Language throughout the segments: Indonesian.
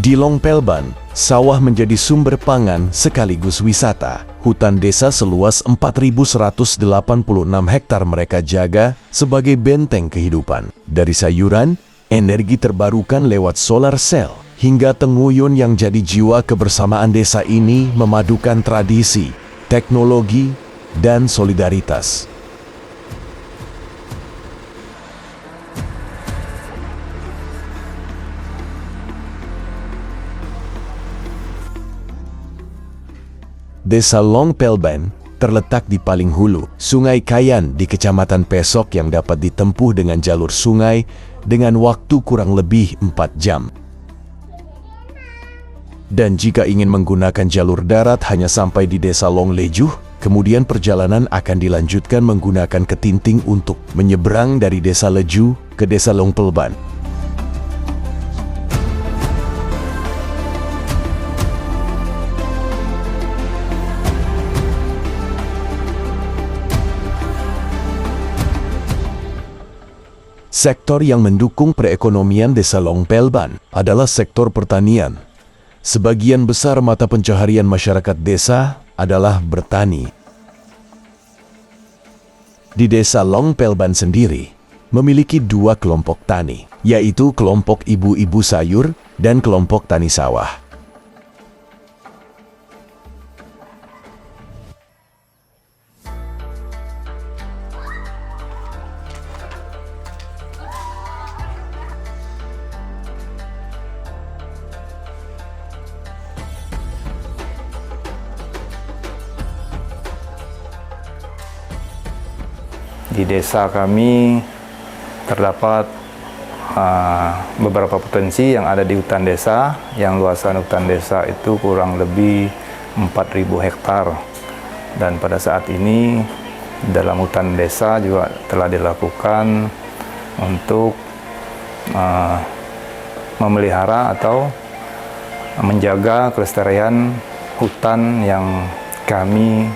Di Long Pelban, sawah menjadi sumber pangan sekaligus wisata. Hutan desa seluas 4.186 hektar mereka jaga sebagai benteng kehidupan. Dari sayuran, energi terbarukan lewat solar cell, hingga tenguyun yang jadi jiwa kebersamaan desa ini memadukan tradisi, teknologi, dan solidaritas. Desa Long Pelban terletak di paling hulu, Sungai Kayan di Kecamatan Pesok yang dapat ditempuh dengan jalur sungai dengan waktu kurang lebih 4 jam. Dan jika ingin menggunakan jalur darat hanya sampai di Desa Long Lejuh, kemudian perjalanan akan dilanjutkan menggunakan ketinting untuk menyeberang dari Desa Lejuh ke Desa Long Pelban. Sektor yang mendukung perekonomian Desa Long Pelban adalah sektor pertanian. Sebagian besar mata pencaharian masyarakat desa adalah bertani. Di Desa Long Pelban sendiri memiliki 2 kelompok tani, yaitu kelompok ibu-ibu sayur dan kelompok tani sawah. Di desa kami terdapat beberapa potensi yang ada di hutan desa, yang luasan hutan desa itu kurang lebih 4.000 hektar. Dan pada saat ini dalam hutan desa juga telah dilakukan untuk memelihara atau menjaga kelestarian hutan yang kami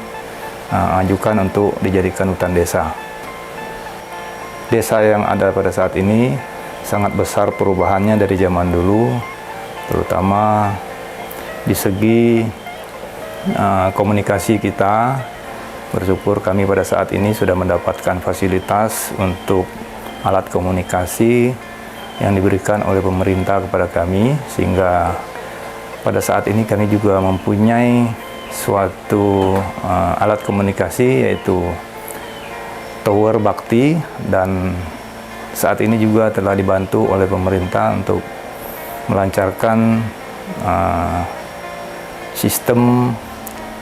ajukan untuk dijadikan hutan desa. Desa yang ada pada saat ini sangat besar perubahannya dari zaman dulu, terutama di segi komunikasi kita. Bersyukur kami pada saat ini sudah mendapatkan fasilitas untuk alat komunikasi yang diberikan oleh pemerintah kepada kami, sehingga pada saat ini kami juga mempunyai suatu alat komunikasi, yaitu Tower Bakti, dan saat ini juga telah dibantu oleh pemerintah untuk melancarkan sistem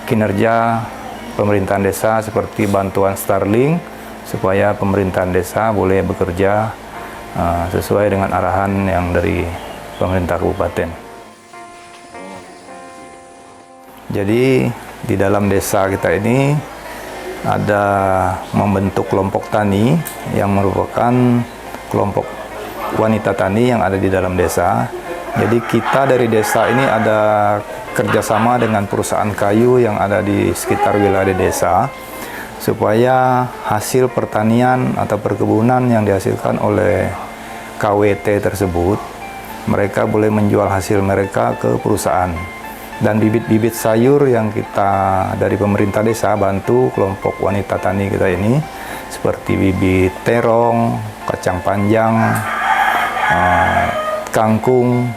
kinerja pemerintahan desa seperti bantuan Starlink, supaya pemerintahan desa boleh bekerja sesuai dengan arahan yang dari pemerintah kabupaten. Jadi di dalam desa kita ini ada membentuk kelompok tani yang merupakan kelompok wanita tani yang ada di dalam desa. Jadi kita dari desa ini ada kerjasama dengan perusahaan kayu yang ada di sekitar wilayah desa, supaya hasil pertanian atau perkebunan yang dihasilkan oleh KWT tersebut, mereka boleh menjual hasil mereka ke perusahaan. Dan bibit-bibit sayur yang kita dari pemerintah desa bantu kelompok wanita tani kita ini, seperti bibit terong, kacang panjang, kangkung,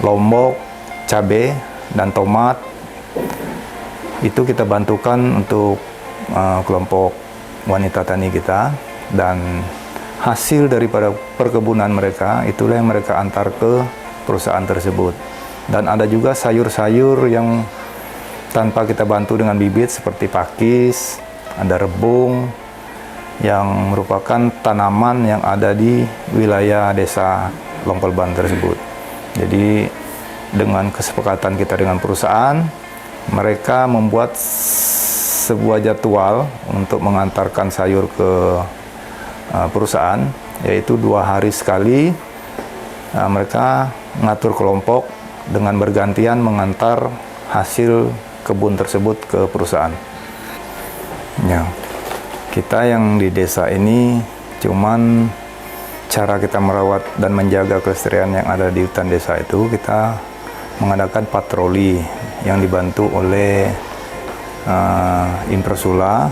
lombok, cabai, dan tomat, itu kita bantukan untuk kelompok wanita tani kita. Dan hasil daripada perkebunan mereka itulah yang mereka antar ke perusahaan tersebut. Dan ada juga sayur-sayur yang tanpa kita bantu dengan bibit, seperti pakis, ada rebung, yang merupakan tanaman yang ada di wilayah desa Long Pelban tersebut. Jadi dengan kesepakatan kita dengan perusahaan, mereka membuat sebuah jadwal untuk mengantarkan sayur ke perusahaan, yaitu 2 hari sekali. Mereka mengatur kelompok dengan bergantian mengantar hasil kebun tersebut ke perusahaan. Ya, kita yang di desa ini cuman cara kita merawat dan menjaga kelestarian yang ada di hutan desa itu, kita mengadakan patroli yang dibantu oleh Impersula,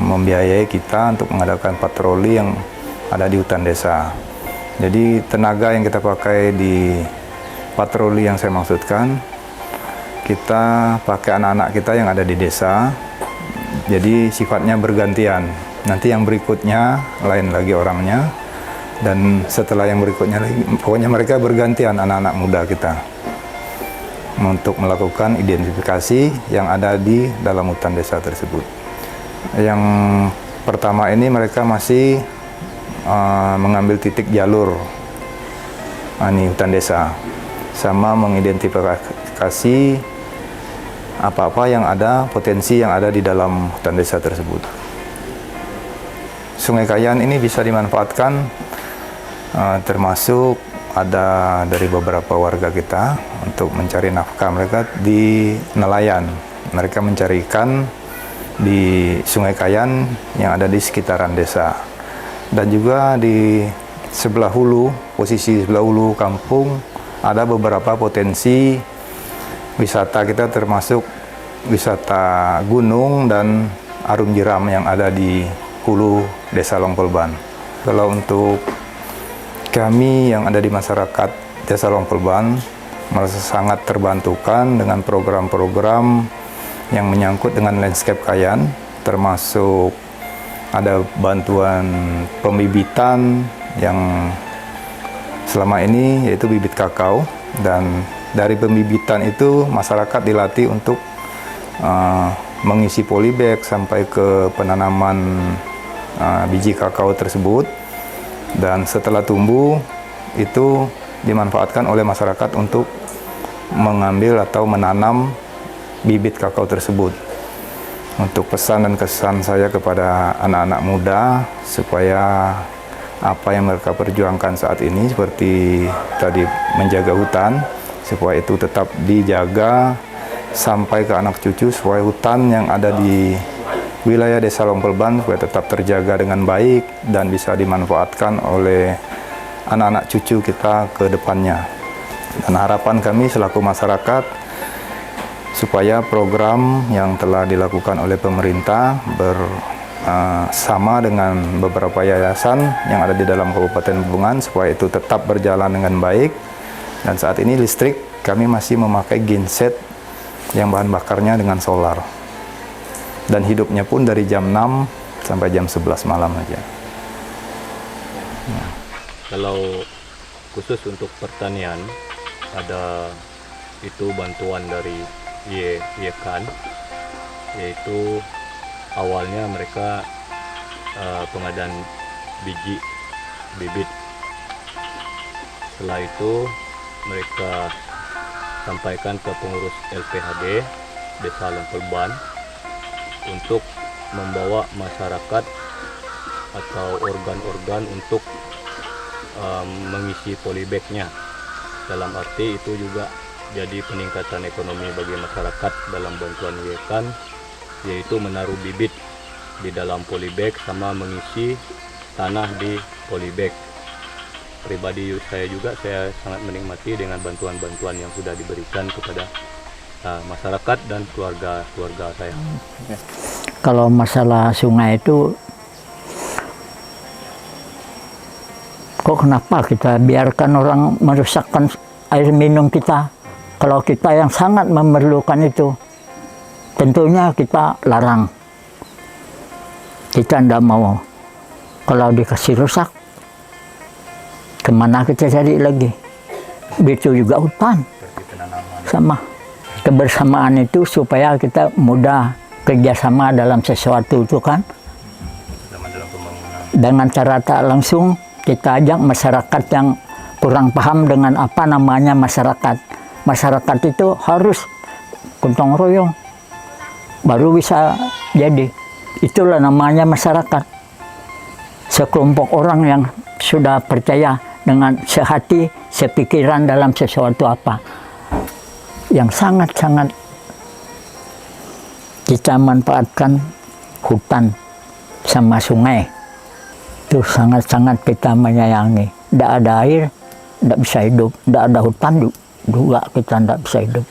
membiayai kita untuk mengadakan patroli yang ada di hutan desa. Jadi tenaga yang kita pakai di patroli yang saya maksudkan, kita pakai anak-anak kita yang ada di desa. Jadi sifatnya bergantian. Nanti yang berikutnya lain lagi orangnya, dan setelah yang berikutnya lagi, pokoknya mereka bergantian, anak-anak muda kita, untuk melakukan identifikasi yang ada di dalam hutan desa tersebut. Yang pertama ini mereka masih mengambil titik jalur ini hutan desa, sama mengidentifikasi apa-apa yang ada, potensi yang ada di dalam hutan desa tersebut. Sungai Kayan ini bisa dimanfaatkan termasuk ada dari beberapa warga kita untuk mencari nafkah mereka di nelayan. Mereka mencari ikan di Sungai Kayan yang ada di sekitaran desa. Dan juga di sebelah hulu, posisi sebelah hulu kampung, ada beberapa potensi wisata kita, termasuk wisata gunung dan arum jeram yang ada di hulu Desa Longpelban. Kalau untuk kami yang ada di masyarakat Desa Longpelban merasa sangat terbantukan dengan program-program yang menyangkut dengan landscape Kayan, termasuk ada bantuan pembibitan yang selama ini yaitu bibit kakao, dan dari pembibitan itu masyarakat dilatih untuk mengisi polybag sampai ke penanaman biji kakao tersebut. Dan setelah tumbuh itu dimanfaatkan oleh masyarakat untuk mengambil atau menanam bibit kakao tersebut. Untuk pesan dan kesan saya kepada anak-anak muda, supaya apa yang mereka perjuangkan saat ini seperti tadi menjaga hutan, supaya itu tetap dijaga sampai ke anak cucu, supaya hutan yang ada di wilayah Desa Longpelban supaya tetap terjaga dengan baik dan bisa dimanfaatkan oleh anak-anak cucu kita ke depannya. Dan harapan kami selaku masyarakat, supaya program yang telah dilakukan oleh pemerintah bersama dengan beberapa yayasan yang ada di dalam Kabupaten Bungan, supaya itu tetap berjalan dengan baik. Dan saat ini listrik kami masih memakai genset yang bahan bakarnya dengan solar. Dan hidupnya pun dari jam 6 sampai jam 11 malam aja. Ya. Kalau khusus untuk pertanian, ada itu bantuan dari YEKAN, yaitu awalnya mereka pengadaan bibit. Setelah itu mereka sampaikan ke pengurus LPHD Desa Longpelban untuk membawa masyarakat atau organ-organ untuk mengisi polybagnya. Dalam arti itu juga jadi peningkatan ekonomi bagi masyarakat dalam bantuan YEKAN, yaitu menaruh bibit di dalam polybag sama mengisi tanah di polybag. Pribadi saya sangat menikmati dengan bantuan-bantuan yang sudah diberikan kepada masyarakat dan keluarga saya. Kalau masalah sungai itu, kok kenapa kita biarkan orang merusakkan air minum kita? Kalau kita yang sangat memerlukan itu, tentunya kita larang. Kita tidak mau. Kalau dikasih rusak, kemana kita cari lagi? Begitu juga hutan. Sama. Kebersamaan itu supaya kita mudah kerjasama dalam sesuatu itu kan. Dengan cara tak langsung kita ajak masyarakat yang kurang paham dengan apa namanya masyarakat. Masyarakat itu harus gotong royong, baru bisa jadi. Itulah namanya masyarakat. Sekelompok orang yang sudah percaya dengan sehati, sepikiran dalam sesuatu apa. Yang sangat-sangat kita manfaatkan hutan sama sungai. Itu sangat-sangat kita menyayangi. Tidak ada air, tidak bisa hidup. Tidak ada hutan juga kita tidak bisa hidup.